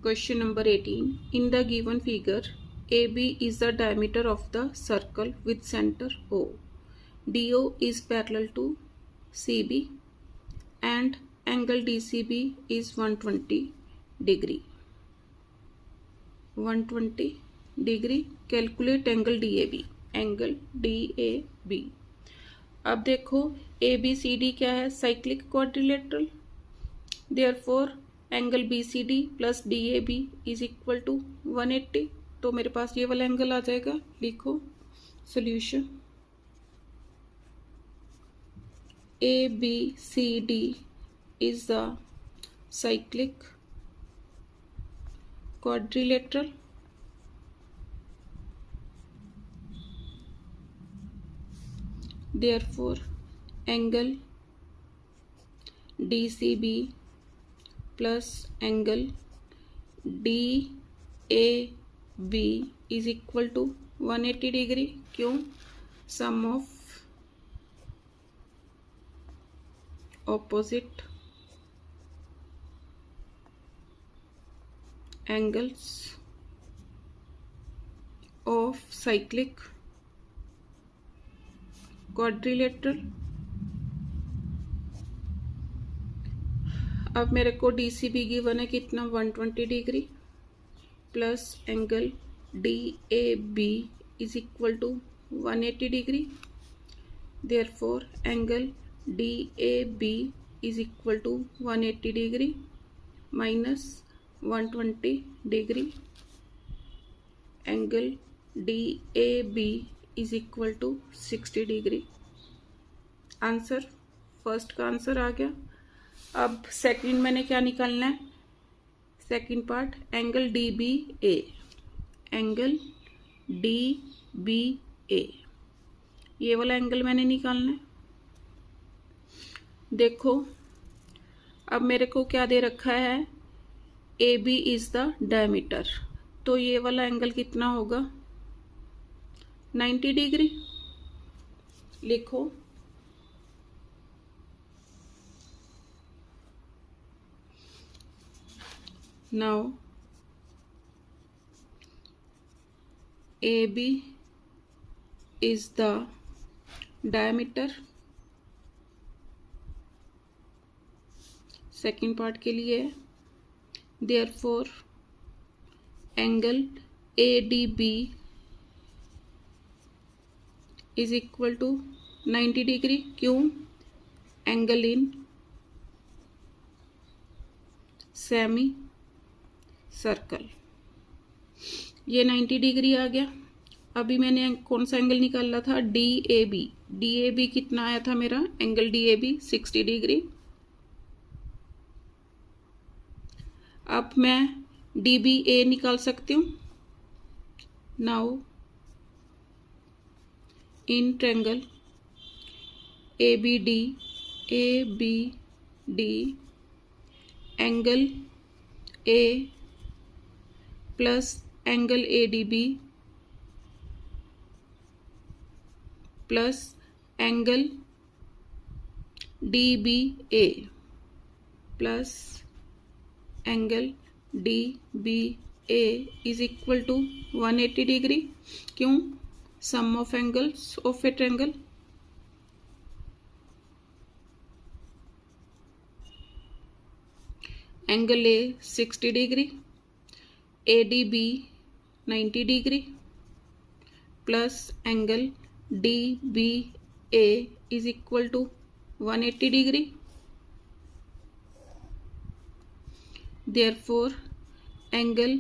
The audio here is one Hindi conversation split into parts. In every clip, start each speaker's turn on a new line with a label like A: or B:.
A: Question number 18. In the given figure, AB is the diameter of the circle with center O. DO is parallel to CB and angle DCB is 120 degree. 120 degree. Calculate angle DAB. Angle DAB. अब देखो ABCD क्या है? Cyclic quadrilateral. Therefore angle BCD plus DAB is equal to 180. तो मेरे पास ये वाला एंगल आ जाएगा. लिखो solution. ABCD is the cyclic quadrilateral. Therefore, angle DCB plus angle DAB is equal to 180 degree. क्यों? Sum of opposite angles of cyclic quadrilateral. अब मेरे को DCB गिवन है कितना? 120 degree plus angle DAB is equal to 180 degree. Therefore angle DAB is equal to 180 degree minus 120 degree. Angle DAB is equal to 60 degree. Answer first का आंसर आ गया. अब सेकंड मैंने क्या निकालना है? Second part angle DBA. Angle DBA ये वाला एंगल मैंने निकालना है. देखो अब मेरे को क्या दे रखा है? AB is the diameter. तो ये वाला एंगल कितना होगा? 90 डिग्री. लिखो now AB is the diameter. Second part के लिए therefore angle ADB is equal to 90 degree. क्यों? Angle in semi circle. ये 90 डिग्री आ गया. अभी मैंने कौन सा एंगल निकाला था? DAB. DAB कितना आया था मेरा? Angle DAB 60 degree. अब मैं DBA निकाल सकती हूँ. Now in triangle ABD angle A plus angle ADB plus angle DBA plus angle DBA is equal to 180 degree. क्यों? Sum of angles of a triangle. Angle A 60 degree, ADB 90 degree plus angle DBA is equal to 180 degree. Therefore angle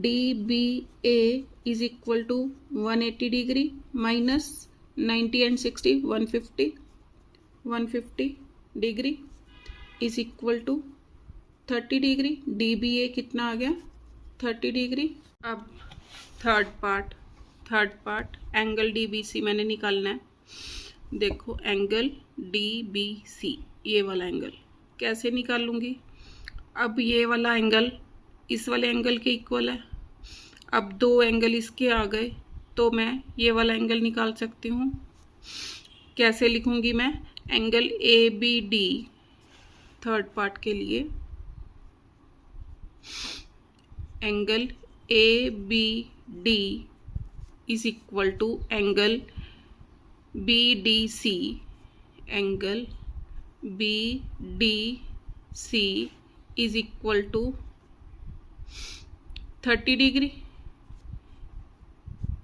A: DBA is equal to 180 degree minus 90 and 60 150 degree is equal to 30 degree. DBA कितना आ गया? 30 डिग्री. अब थर्ड पार्ट एंगल DBC मैंने निकालना है. देखो एंगल DBC ये वाला एंगल कैसे निकालूंगी? अब ये वाला एंगल इस वाले एंगल के इक्वल है. अब दो एंगल इसके आ गए तो मैं ये वाला एंगल निकाल सकती हूँ. कैसे लिखूंगी मैं? एंगल ABD थर्ड पार्ट के लिए angle ABD is equal to angle BDC, angle BDC is equal to 30 degree.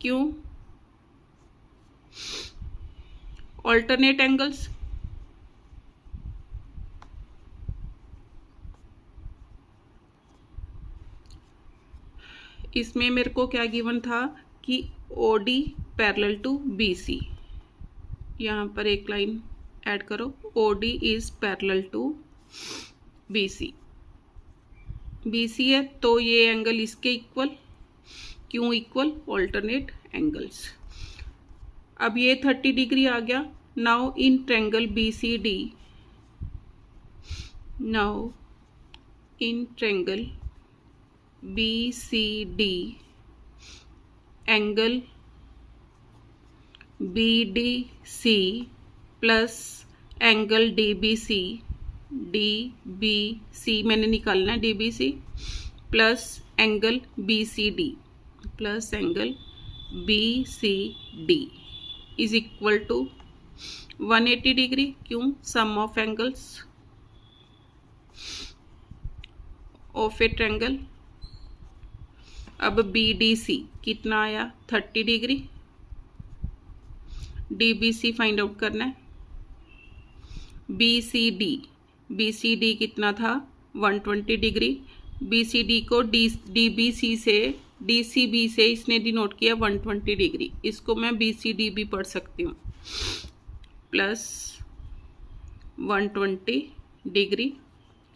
A: क्यों? Alternate angles. इसमें मेरे को क्या गिवन था कि OD पैरेलल टू BC। यहाँ पर एक लाइन ऐड करो, OD is parallel to BC। BC है तो ये एंगल इसके इक्वल। क्यों इक्वल? Alternate angles. अब ये 30 डिग्री आ गया। Now in triangle BCD, now in triangle BCD angle BDC plus angle DBC मैंने निकालना है, DBC plus angle BCD plus angle BCD is equal to 180 degree. क्यों? Sum of angles of a triangle. अब BDC कितना आया? 30 डिग्री। DBC फाइंड आउट करना है। BCD कितना था? 120 डिग्री। BCD को DBC से DCB से इसने डिनोट किया 120 डिग्री। इसको मैं BCD भी पढ़ सकती हूँ। Plus 120 degree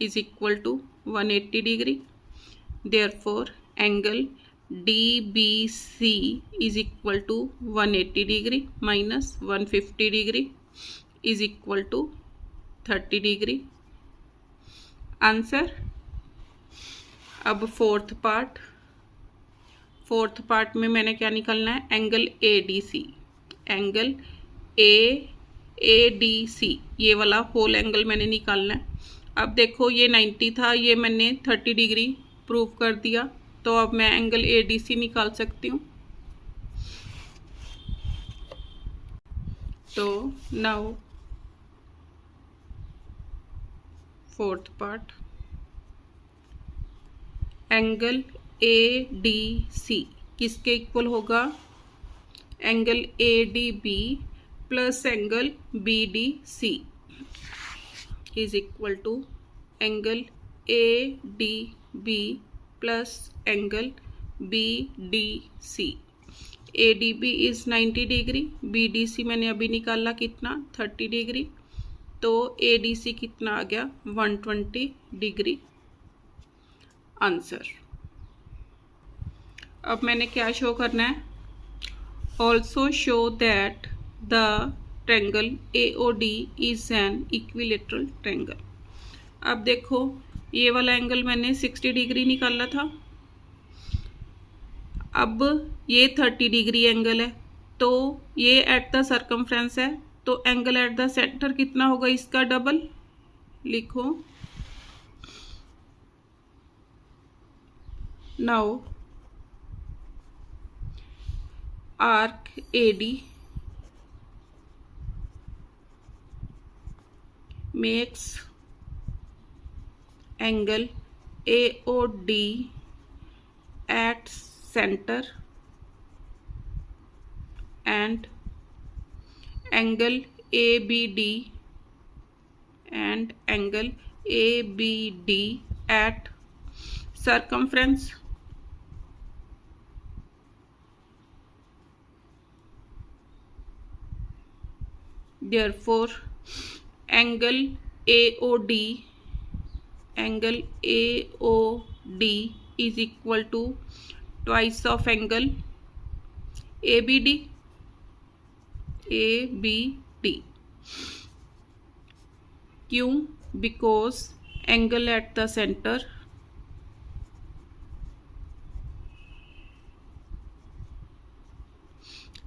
A: is equal to 180 degree. Therefore angle DBC is equal to 180 degree minus 150 degree is equal to 30 degree. Answer. अब फोर्थ पार्ट में मैंने क्या निकालना है? एंगल ADC, एंगल ADC ये वाला होल एंगल मैंने निकालना है। अब देखो ये 90 था, ये मैंने 30 डिग्री प्रूव कर दिया, तो अब मैं एंगल ADC निकाल सकती हूँ। तो now fourth part, angle ADC किसके इक्वल होगा? Angle ADB plus angle BDC is equal to angle ADB plus angle BDC। ADB is 90 degree, BDC मैंने अभी निकाला कितना? 30 डिग्री। तो ADC कितना आ गया? 120 डिग्री। आंसर। अब मैंने क्या शो करना है? Also show that the triangle AOD is an equilateral triangle. अब देखो ये वाला एंगल मैंने 60 डिग्री निकाला था। अब ये 30 डिग्री एंगल है, तो ये एट द सर्कमफ्रेंस है, तो एंगल एट द सेंटर कितना होगा? इसका डबल। लिखो। Now arc AD makes angle AOD at center and angle ABD and angle ABD at circumference. Therefore angle AOD is equal to twice of angle ABD। क्यों? because angle at the center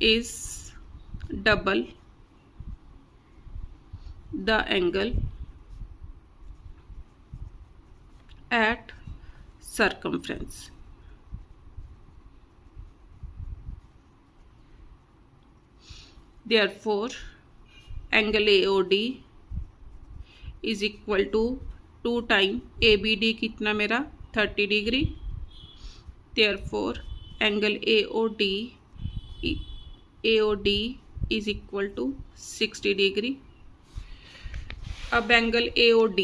A: is double the angle at circumference। Therefore angle AOD is equal to 2 time ABD कितना मेरा 30 degree. Therefore angle AOD is equal to 60 degree. अब एंगल AOD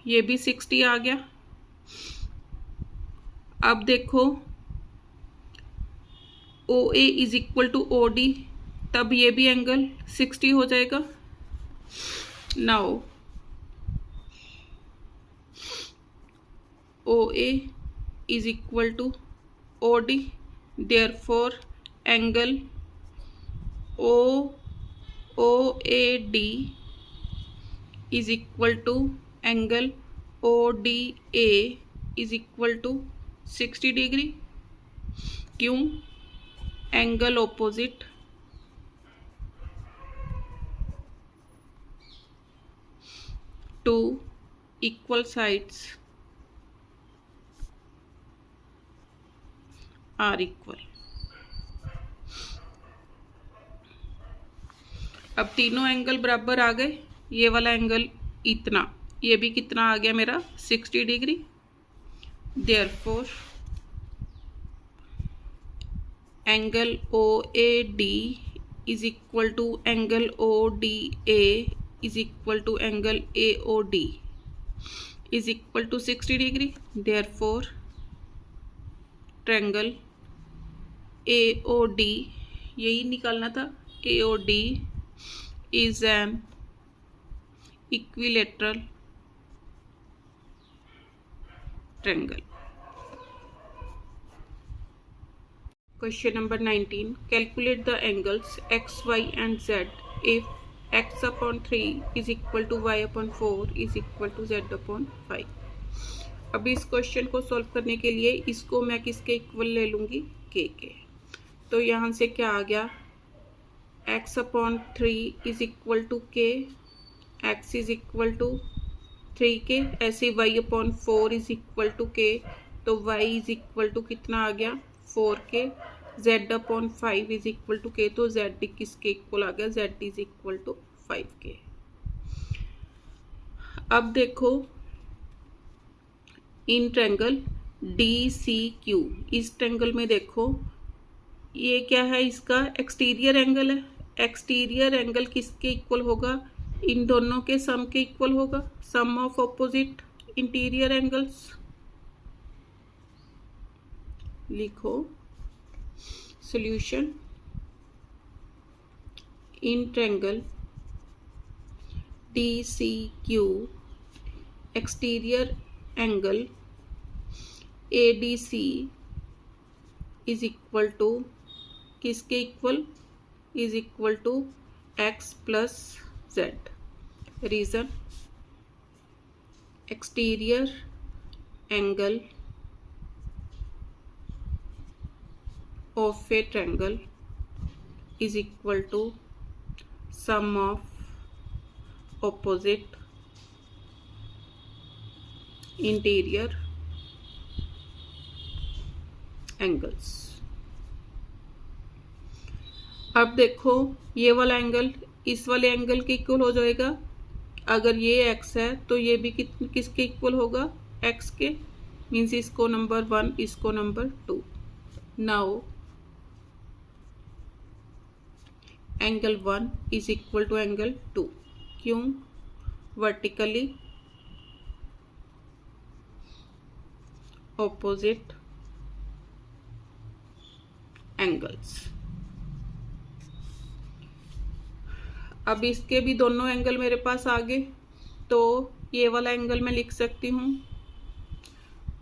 A: ये भी 60 आ गया। अब देखो OA is equal to OD, तब ये भी एंगल 60 हो जाएगा। Now OA is equal to OD, therefore angle OAD is equal to angle ODA is equal to 60 degree. क्यों? Angle opposite to equal sides are equal. अब तीनों एंगल बराबर आ गए। ये वाला एंगल इतना, ये भी कितना आ गया मेरा 60 degree. Therefore angle OAD is equal to angle ODA is equal to angle AOD is equal to 60 degree. Therefore triangle AOD, यही निकालना था, AOD is an equilateral triangle. Question number 19. Calculate the angles X, Y and Z if X upon 3 is equal to Y upon 4 is equal to Z upon 5. अब इस क्वेश्चन को सॉल्व करने के लिए इसको मैं किसके इक्वल ले लूँगी? K के। तो यहाँ से क्या आ गया? x upon 3 is equal to k, x is equal to 3k। ऐसे y upon 4 is equal to k, तो y इज इक्वल टू कितना आ गया 4k। z upon 5 is equal to k, तो z किसके इक्वल आ गया? z is equal to 5k। अब देखो इन ट्रायंगल DCQ, इस ट्रायंगल में देखो ये क्या है? इसका एक्सटीरियर एंगल है। एक्सटीरियर एंगल किसके इक्वल होगा? इन दोनों के सम के इक्वल होगा, sum of opposite interior angles. लिखो solution. In triangle DCQ exterior angle ADC is equal to किसके equal? Is equal to x plus z। Reason exterior angle of a triangle is equal to sum of opposite interior angles. अब देखो ये वाला एंगल इस वाले एंगल के इक्वल हो जाएगा। अगर ये x है तो ये भी किसके इक्वल होगा? x के। मीन्स इसको नंबर 1, इसको number 2। Now angle 1 is equal to angle 2। क्यों? Vertically opposite angles. अब इसके भी दोनों एंगल मेरे पास आ गए, तो ये वाला एंगल मैं लिख सकती हूँ।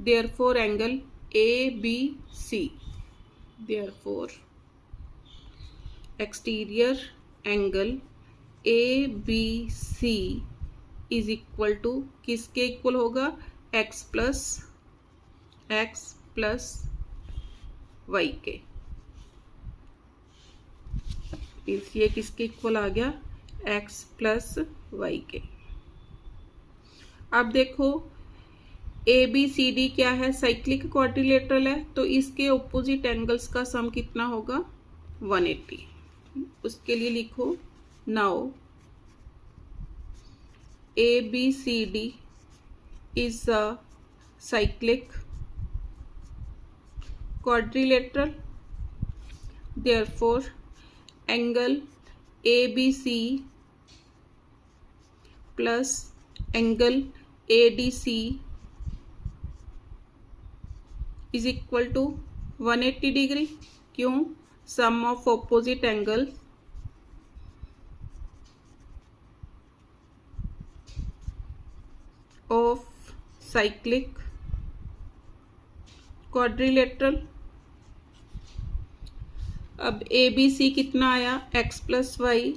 A: Therefore angle ABC, therefore exterior angle ABC is equal to किसके इक्वल होगा? x प्लस y के। ये किसके इक्वल आ गया? x प्लस y के। अब देखो ABCD क्या है? साइक्लिक क्वाड्रिलेटरल है, तो इसके ऑपोजिट एंगल्स का सम कितना होगा? 180। उसके लिए लिखो now ABCD is a cyclic quadrilateral. Therefore, angle ABC plus angle ADC is equal to 180 degree. क्यों? Sum of opposite angles of cyclic quadrilateral. अब ABC कितना आया? x plus y,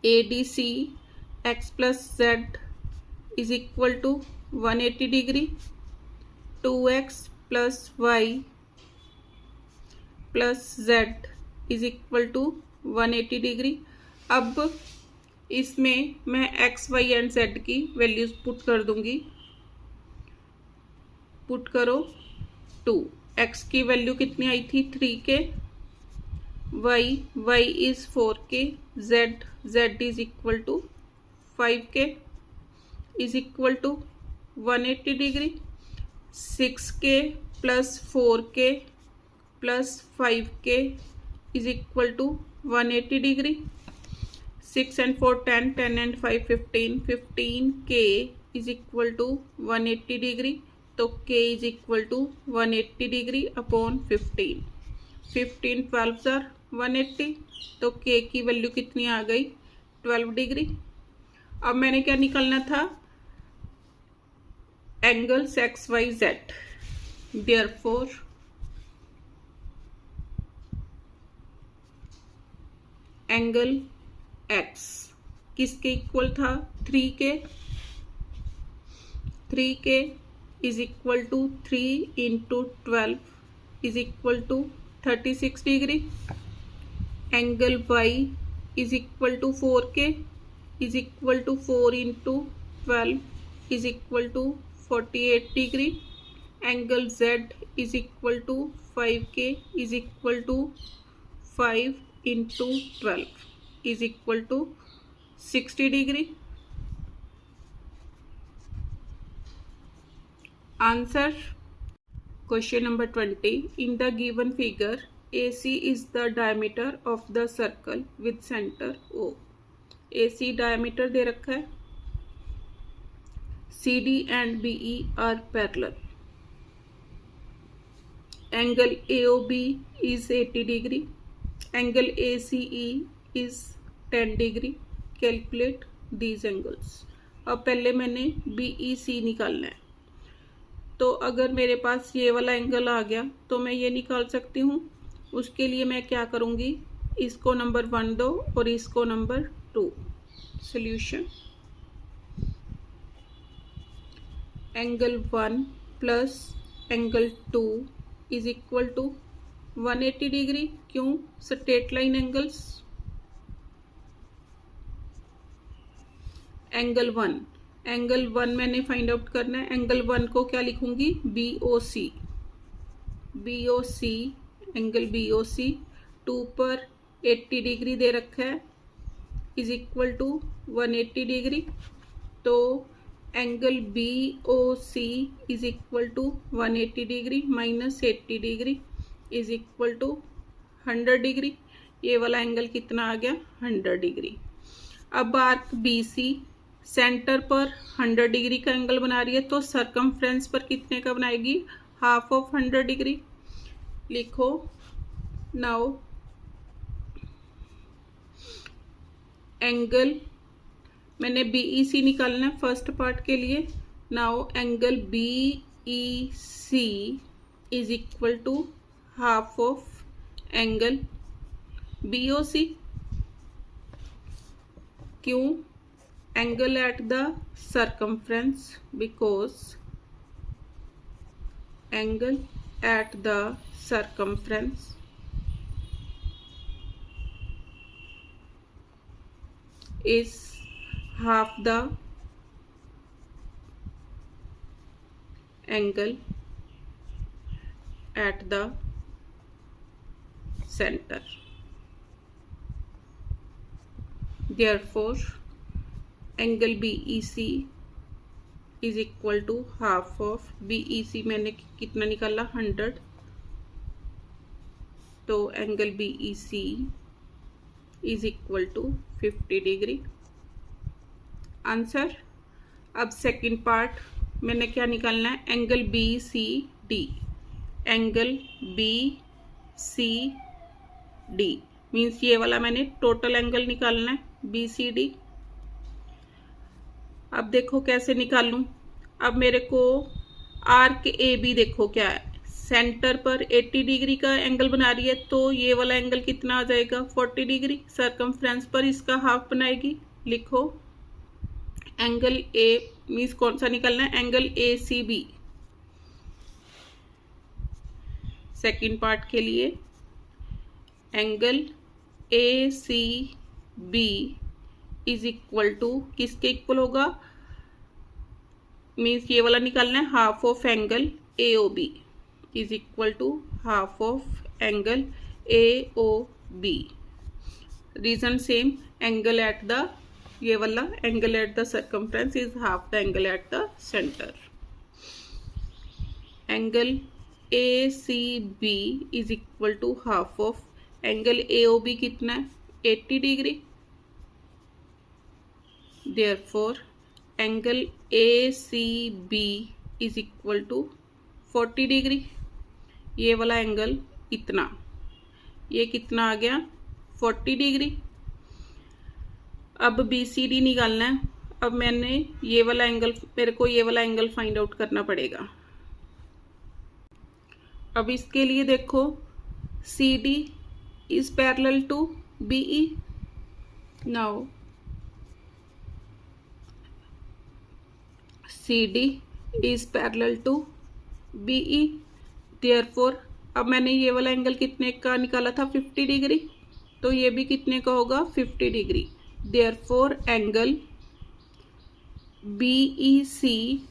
A: ADC x plus z is equal to 180 degree. 2x plus y plus z is equal to 180 degree. अब इसमें मैं x, y एंड z की वैल्यूज पुट कर दूंगी. पुट करो 2. x की वैल्यू कितनी आई थी? 3k. y is 4k. z is equal to 5k is equal to 180 degree. 6k plus 4k plus 5k is equal to 180 degree. 6 and 4 10, 10 and 5 15, 15k is equal to 180 degree. तो k is equal to 180 degree upon 15. 15 12 are 180. तो k की वैल्यू कितनी आ गई? 12 डिग्री. अब मैंने क्या निकालना था? Angles X Y Z. Therefore angle x किसके इक्वल था? 3k. 3k is equal to 3 into 12 is equal to 36 degree. Angle y is equal to 4k is equal to 4 into 12 is equal to 48 degree. Angle z is equal to 5k is equal to 5 into 12 is equal to 60 degree. Answer question number 20. In the given figure, AC is the diameter of the circle with center O. AC diameter दे रखा है. CD and BE are parallel. Angle AOB is 80 degree. Angle ACE is 10 degree. Calculate these angles. अब पहले मैंने BEC निकालना है. तो अगर मेरे पास ये वाला एंगल आ गया तो मैं ये निकाल सकती हूँ. उसके लिए मैं क्या करूँगी? इसको नंबर 1 दो और इसको number 2. Solution. Angle 1 plus angle 2 is equal to 180 degree. क्यों? Straight line angles. एंगल 1 मैंने फाइंड आउट करना है. एंगल 1 को क्या लिखूंगी? BOC. एंगल BOC 2 पर 80 डिग्री दे रखा है इज इक्वल टू 180 डिग्री. तो angle BOC is equal to 180 degree minus 80 degree is equal to 100 degree. ये वाला एंगल कितना आ गया? 100 डिग्री. अब आर्क BC सेंटर पर 100 डिग्री का एंगल बना रही है तो सरकमफ्रेंस पर कितने का बनाएगी? Half of 100 degree. लिखो नाउ एंगल, मैंने BEC निकालना है फर्स्ट पार्ट के लिए. Now angle BEC is equal to half of angle BOC. क्यों? Angle at the circumference, because angle at the circumference is half the angle at the center. Therefore angle B E C is equal to half of B E C मैंने कितना निकाला 100, तो angle B E C is equal to 50 degree. Answer. अब सेकंड पार्ट मैंने क्या निकालना है, angle B C D. Angle B C D means ये वाला मैंने टोटल एंगल निकालना है बी सी डी। अब देखो कैसे निकालूं। अब मेरे को आर्क ए बी देखो क्या है, सेंटर पर 80 डिग्री का एंगल बना रही है, तो ये वाला एंगल कितना आ जाएगा 40 डिग्री। सर्कमफ्रेंस पर इसका हाफ बनाएगी। लिखो एंगल ए मीन्स कौन सा निकालना है, angle A C B. Second part के लिए angle A C B is equal to किसके इक्वल होगा, मीन्स ये वाला निकालना है half of angle A O B is equal to half of angle A O B. Reason same, angle at the ये वाला angle at the circumference is half the angle at the centre. Angle A C B is equal to half of angle A O B कितना है 80 degree. Therefore angle A C B is equal to 40 degree. ये वाला एंगल इतना, ये कितना आ गया 40 डिग्री। अब बी सी डी निकालना है। अब मैंने ये वाला एंगल, मेरे को ये वाला एंगल फाइंड आउट करना पड़ेगा। अब इसके लिए देखो C D is parallel to B E. Now C D is parallel to B E. Therefore अब मैंने ये वाला एंगल कितने का निकाला था 50 डिग्री, तो ये भी कितने का होगा 50 degree. Therefore angle B E C,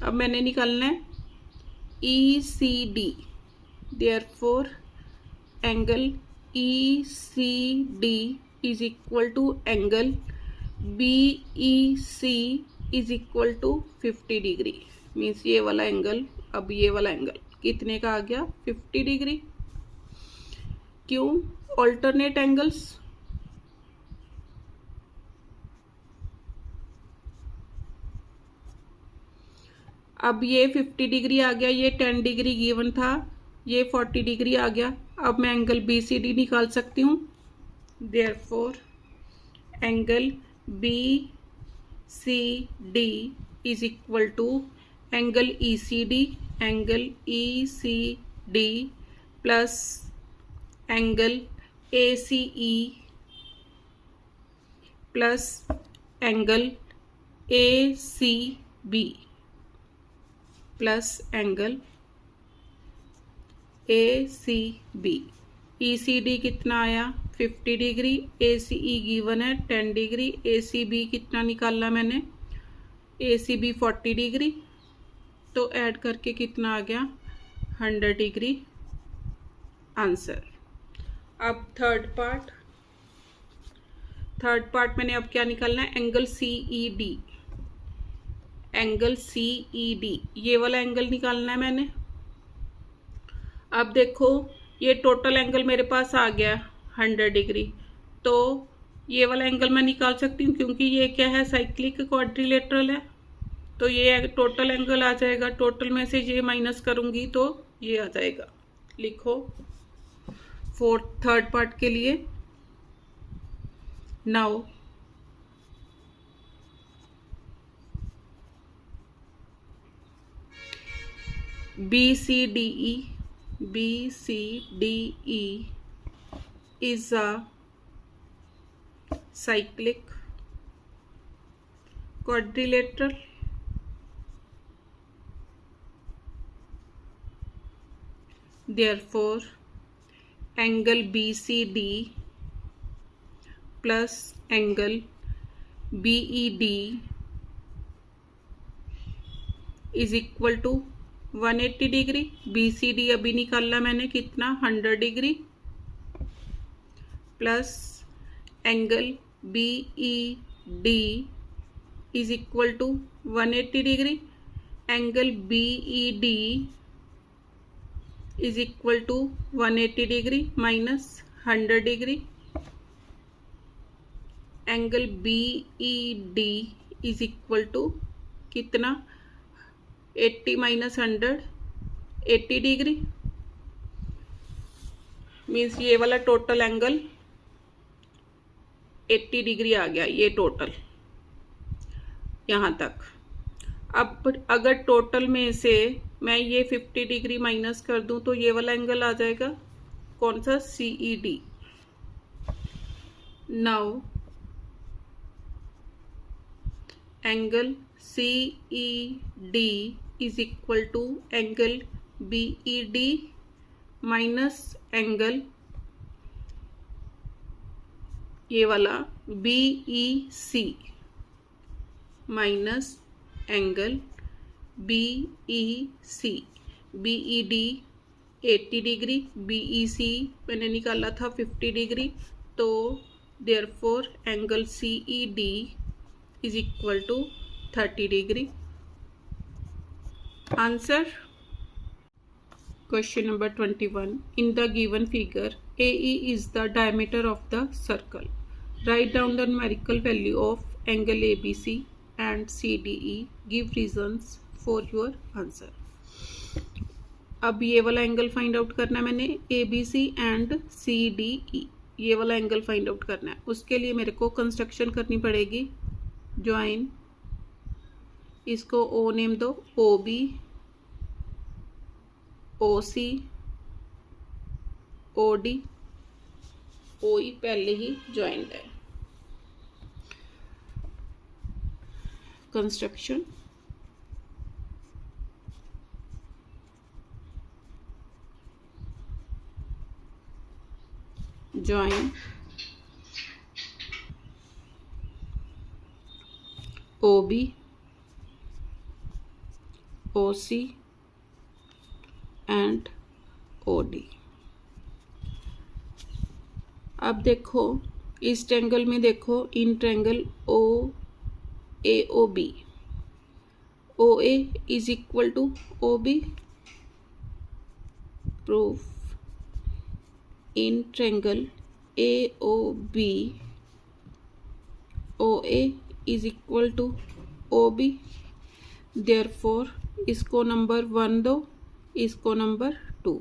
A: अब मैंने निकालना है E C D. Therefore angle E C D is equal to angle B E C is equal to 50 degree. Means ये वाला एंगल, अब ये वाला एंगल कितने का आ गया 50 डिग्री। क्यों, ऑल्टरनेट एंगल्स। अब ये 50 डिग्री आ गया, ये 10 डिग्री गिवन था, ये 40 डिग्री आ गया। अब मैं एंगल बी सी डी निकाल सकती हूँ। Therefore angle B C D is equal to angle E C D. Angle E C D plus angle A C E plus angle A C B plus angle A C B. E C D कितना आया 50 डिग्री, ए सी ई गिवन है 10 डिग्री, ए सी बी कितना निकाला मैंने, ए सी बी 40 डिग्री, तो ऐड करके कितना आ गया 100 डिग्री। आंसर। अब थर्ड पार्ट मैंने अब क्या निकालना है, angle C E D. Angle C E D ये वाला एंगल निकालना है मैंने। अब देखो ये टोटल एंगल मेरे पास आ गया 100 डिग्री, तो ये वाला एंगल मैं निकाल सकती हूँ क्योंकि ये क्या है साइक्लिक क्वाड्रिलेटरल है, तो ये टोटल एंगल आ जाएगा। टोटल में से ये माइनस करूँगी तो ये आ जाएगा। लिखो थर्ड पार्ट के लिए। Now B C D E is a cyclic quadrilateral. Therefore, angle BCD plus angle BED is equal to 180 degree. BCD अभी निकालना मैंने कितना 100 degree plus angle BED is equal to 180 degree. Angle BED is equal to 180 degree minus 100 degree. Angle BED is equal to कितना 80 minus 100 80 डिग्री मीन्स ये वाला टोटल एंगल 80 डिग्री आ गया ये टोटल यहाँ तक। अब अगर टोटल में से मैं ये 50 डिग्री माइनस कर दूं तो ये वाला एंगल आ जाएगा कौन सा CED। Now angle CED is equal to angle BED minus angle ये वाला BEC minus angle BEC। BED 80 degree, BEC मैंने निकाला था 50 डिग्री, तो therefore angle CED is equal to 30 degree. Answer question number 21. In the given figure, AE is the diameter of the circle. Write down the numerical value of angle ABC and CDE. Give reasons for your answer. अब ये वाला एंगल फाइंड आउट करना है मैंने ABC एंड CDE, ये वाला एंगल फाइंड आउट करना है। उसके लिए मेरे को कंस्ट्रक्शन करनी पड़ेगी। ज्वाइन, इसको O नेम दो, OB OC OD OE पहले ही ज्वाइंट है। Construction join OB OC and OD। अब देखो इस ट्रायंगल में देखो in triangle OAOB, OA is equal to OB। Proof in triangle AOB OA is equal to OB। therefore इसको नंबर 1 दो, इसको number 2।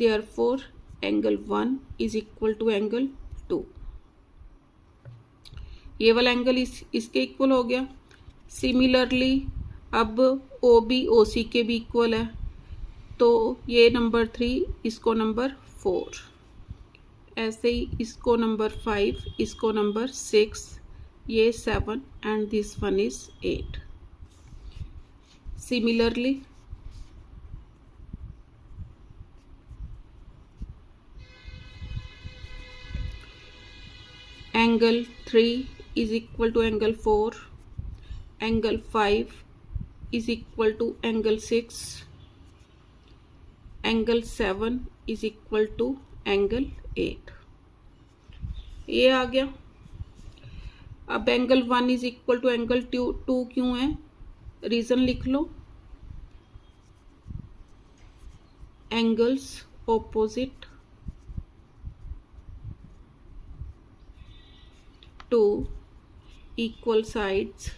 A: therefore angle 1 is equal to angle 2। ये वाला एंगल इसके इक्वल हो गया। सिमिलरली अब OB OC के भी इक्वल है, तो ये नंबर 3 इसको नंबर 4, ऐसे ही इसको नंबर 5, इसको नंबर 6, ये 7 and this one is 8। Similarly angle 3 is equal to angle 4, angle 5 is equal to angle 6, angle 7 is equal to angle 8। ये आ गया। अब angle 1 is equal to angle 2 क्यों है, रीजन लिख लो। Angles opposite to equal sides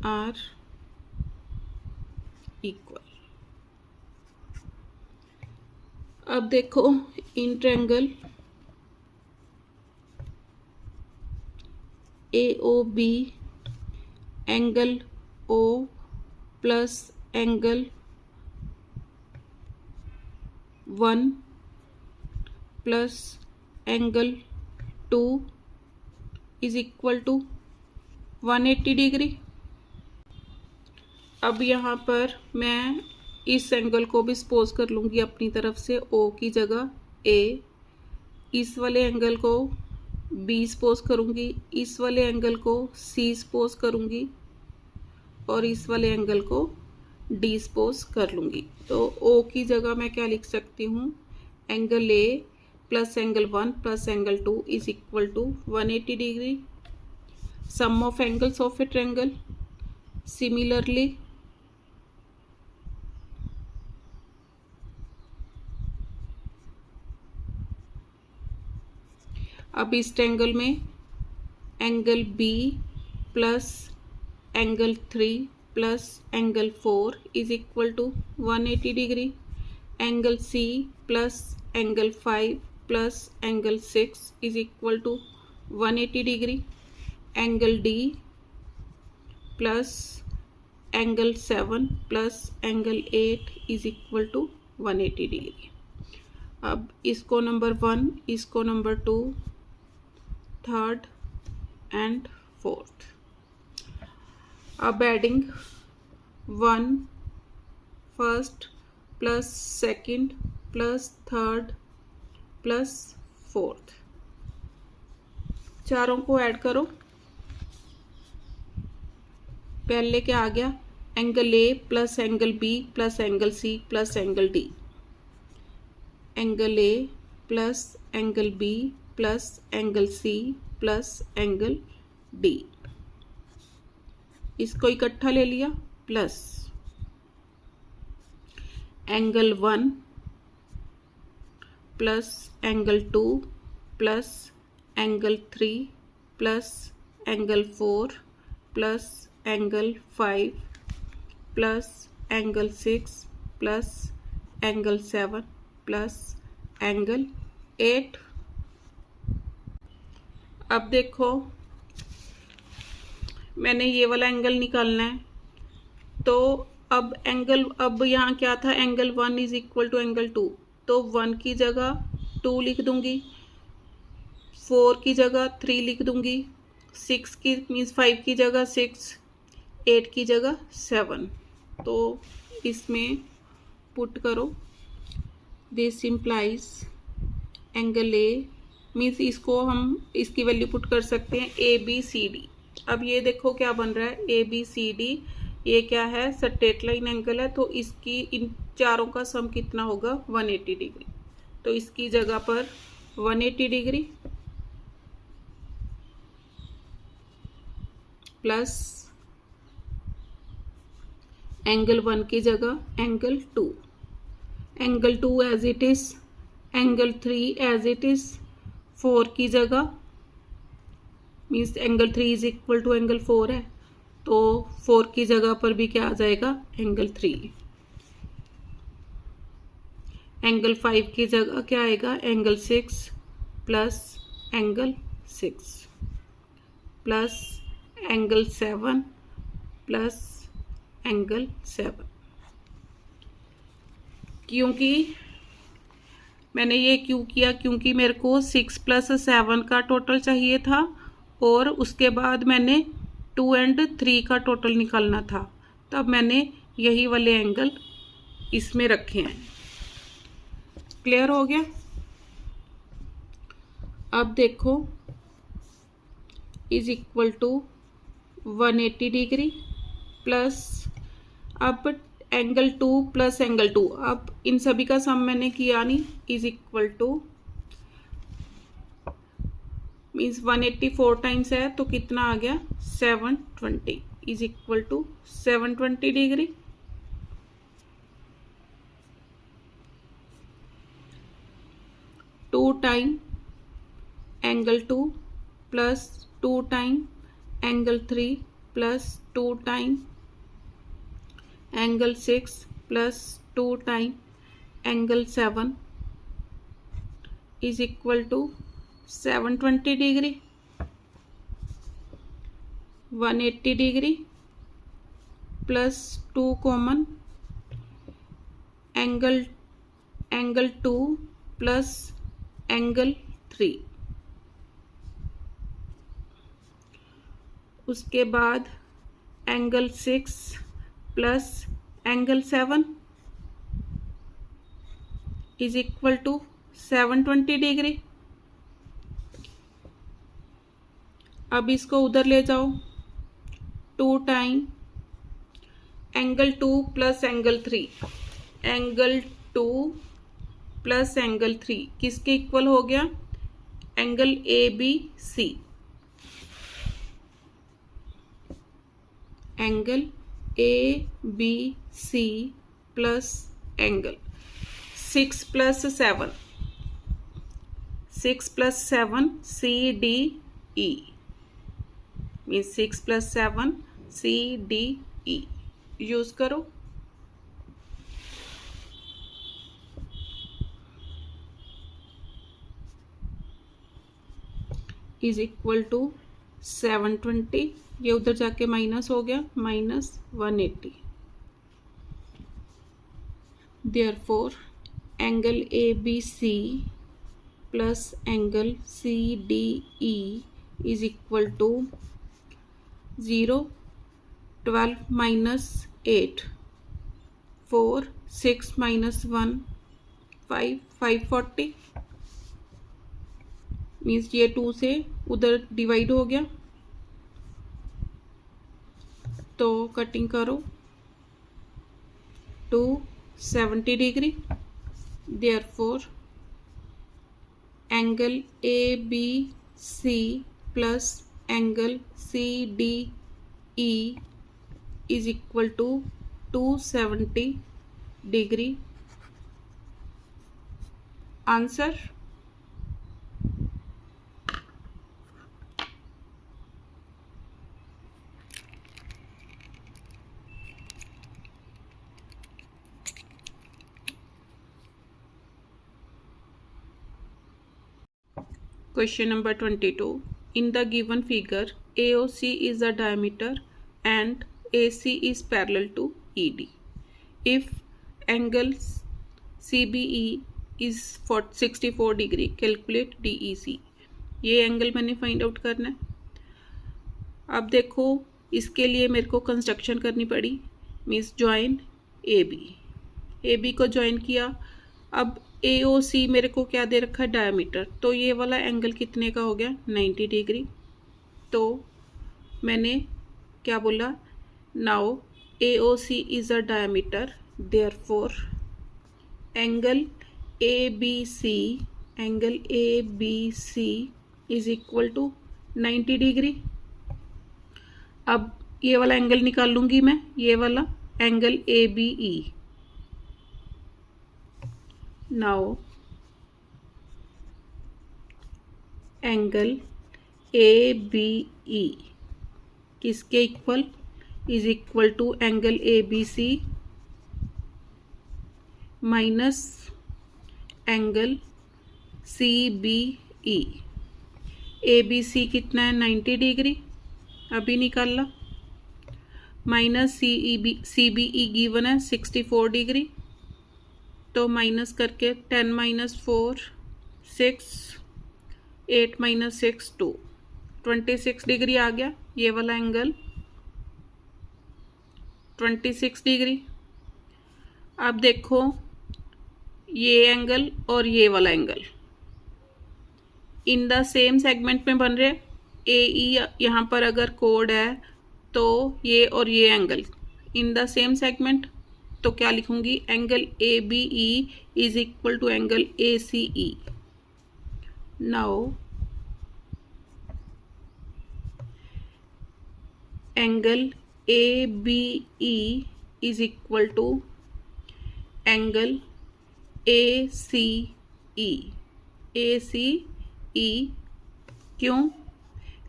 A: are equal. अब देखो in triangle AOB angle O plus angle 1 plus angle 2 is equal to 180 degree. अब यहाँ पर मैं इस एंगल को भी सपोज कर लूँगी अपनी तरफ से O की जगह A, इस वाले एंगल को B सपोज करूँगी, इस वाले एंगल को C सपोज करूँगी और इस वाले एंगल को D सपोज कर लूँगी। तो O की जगह मैं क्या लिख सकती हूँ, angle A plus angle 1 plus angle 2 is equal to 180 degree. Sum of angles of a triangle. Similarly, अब इस ट्रायंगल में angle B plus angle 3 plus angle 4 is equal to 180 degree. Angle C plus angle 5 plus angle 6 is equal to 180 degree. Angle D plus angle 7 plus angle 8 is equal to 180 degree. अब इसको नंबर 1, इसको नंबर 2, थर्ड एंड फोर्थ. अब adding 1 first plus second plus third plus fourth, चारों को ऐड करो. पहले क्या आ गया? Angle A plus angle B plus angle C plus angle D. Angle A plus angle B plus angle C plus angle D. इसको इकट्ठा ले लिया. Plus angle 1 plus angle 2 plus angle 3 plus angle 4 plus angle 5 plus angle 6 plus angle 7 plus angle 8. अब देखो, मैंने ये वाला एंगल निकालना है. तो अब यहाँ क्या था? Angle 1 is equal to angle 2. तो 1 की जगह 2 लिख दूंगी, 4 की जगह 3 लिख दूंगी, 6 की मीन्स 5 की जगह 6, 8 की जगह 7. तो इसमें पुट करो. This implies angle A means इसको हम इसकी वैल्यू पुट कर सकते हैं ए बी सी डी. अब ये देखो क्या बन रहा है, ए बी सी डी. ये क्या है? स्ट्रेट लाइन एंगल है. तो इसकी इन चारों का सम कितना होगा? 180 डिग्री. तो इसकी जगह पर 180 डिग्री प्लस एंगल 1 की जगह angle 2, angle 2 as it is, angle 3 as it is, 4 की जगह means angle 3 is equal to angle 4 है. तो 4 की जगह पर भी क्या आ जाएगा? एंगल 3. एंगल 5 की जगह क्या आएगा? Angle 6 plus angle 6 plus angle 7 plus angle 7. क्योंकि मैंने ये क्यों किया? क्योंकि मेरे को 6 प्लस 7 का टोटल चाहिए था और उसके बाद मैंने 2 एंड 3 का टोटल निकालना था. तब मैंने यही वाले एंगल इसमें रखे हैं. क्लियर हो गया? अब देखो, is equal to 180 degree plus अब एंगल 2 प्लस एंगल 2. अब इन सभी का सम मैंने किया नहीं. Is equal to means 184 times है तो कितना आ गया? 720 is equal to 720 degree. Two time angle 2 plus 2 time angle 3 plus 2 time angle 6 plus 2 time angle 7 is equal to 720 degree. 180 degree plus 2 common angle 2 plus angle 3. उसके बाद angle 6 plus angle 7 is equal to 720 degree. अब इसको उधर ले जाओ. 2 time angle 2 plus angle 3, angle 2 plus angle 3 किसके इक्वल हो गया? Angle A B C. Angle A B C plus angle 6 plus 7 6 plus 7 C D E means 6 plus 7 C D E use करो। इज इक्वल टू 720, ये उधर जाके माइनस हो गया, minus 180। Therefore angle A B C plus angle C D E is equal to 0, 12 minus 8, 4, 6 minus 1, 5, 540 means ये 2 से उधर डिवाइड हो गया, तो कटिंग करो 270 degree. Therefore angle A B C plus angle C D E is equal to 270 degree. Answer Question number 22. In the given figure, AOC is the diameter and AC is parallel to ED. If angle CBE is for 64 degree, calculate DEC. ये एंगल मैंने फाइंड आउट करना है। अब देखो इसके लिए मेरे को कंस्ट्रक्शन करनी पड़ी, मीन्स ज्वाइन ए बी को ज्वाइन किया। अब AOC मेरे को क्या दे रखा है? डायमीटर। तो ये वाला एंगल कितने का हो गया? 90 डिग्री। तो मैंने क्या बोला? Now AOC is a diameter, therefore angle ABC is equal to 90 degree. अब ये वाला एंगल निकाल लूंगी मैं, ये वाला angle ABE। Now angle ABE किसके equal? Is equal to angle ABC minus angle CBE। ABC कितना है? 90 डिग्री, अभी निकाला। माइनस CBE गिवन है 64 डिग्री, तो माइनस करके 10 माइनस 4 6, 8 माइनस 6 2, 26 डिग्री आ गया ये वाला एंगल, 26 डिग्री। अब देखो ये एंगल और ये वाला angle in the same segment में बन रहे। AE यहाँ पर अगर कोड है तो ये और ये angle in the same segment, तो क्या लिखूंगी? Angle ABE is equal to angle ACE। Now angle ABE is equal to angle ACE। क्यों?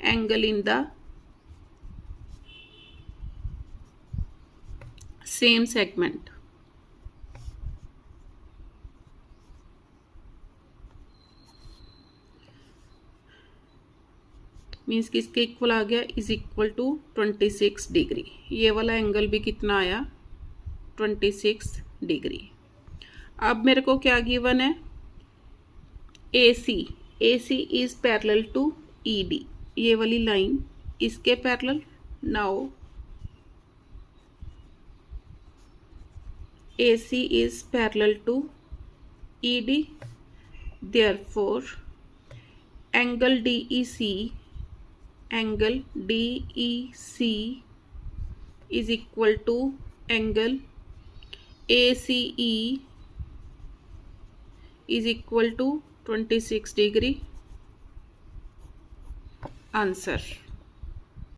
A: Angle in the same segment. Means किसके इक्वल आ गया? Is equal to 26 degree. ये वाला एंगल भी कितना आया? 26 डिग्री। अब मेरे को क्या गिवन है? AC is parallel to ED, ये वाली लाइन इसके पैरेलल। Now AC is parallel to ED, therefore angle DEC is equal to angle ACE is equal to 26 degree. Answer.